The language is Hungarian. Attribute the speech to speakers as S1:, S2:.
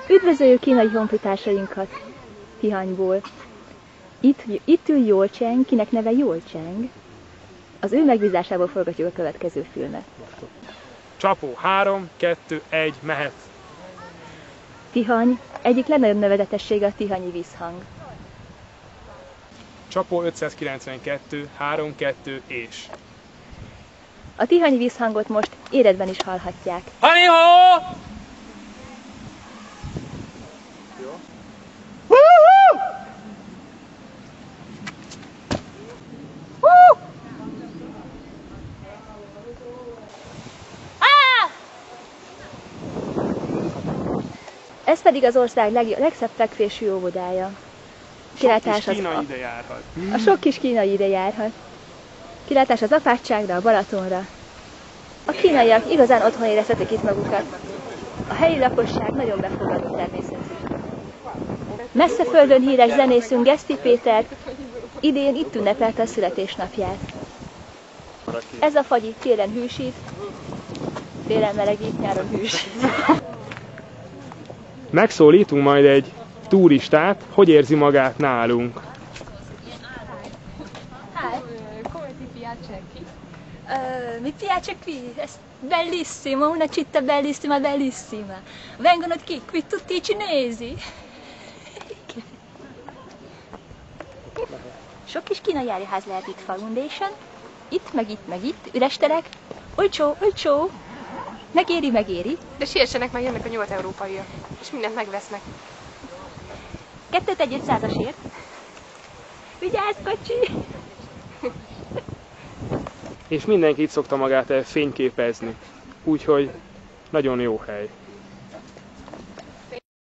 S1: Üdvözöljük kínai honfitársainkat Tihanyból. Itt ül Jól Cseng, kinek neve Jól Cseng. Az ő megbízásából forgatjuk a következő filmet.
S2: Csapó, 3, 2, 1, mehet!
S1: Tihany egyik legnagyobb nevezetessége a tihanyi vízhang.
S2: Csapó 592, 3, 2, és...
S1: A tihanyi vízhangot most éredben is hallhatják.
S2: Hani-ho!
S1: Ez pedig az ország legszebb fekvésű óvodája. Kilátás
S2: Sok kis kínai ide járhat.
S1: A sok kis kínai ide járhat. Kilátás az apátságra, a Balatonra. A kínaiak igazán otthon érezhetik itt magukat. A helyi lakosság nagyon befogadó természetű. Messze földön híres zenészünk Geszti Péter idén itt ünnepelte a születésnapját. Ez a fagyi télen hűsít, télen melegít, nyáron hűsít.
S2: Megszólítunk majd egy turistát, hogy érzi magát nálunk.
S1: Hi.
S3: Come ti piace qui?
S1: Mi piace qui, è bellissimo, una città bellissima, bellissima. Vengono qui tutti i cinesi. Sok kis kínai áruház lehet itt, Foundation. Itt, meg itt, meg itt, üres terek. Olcsó, olcsó. Megéri, megéri.
S3: De siessenek, már jönnek a nyugat-európaiak, és mindent megvesznek.
S1: 2-1 500-asért. Vigyázz, kocsi!
S2: És mindenki itt szokta magát fényképezni. Úgyhogy nagyon jó hely.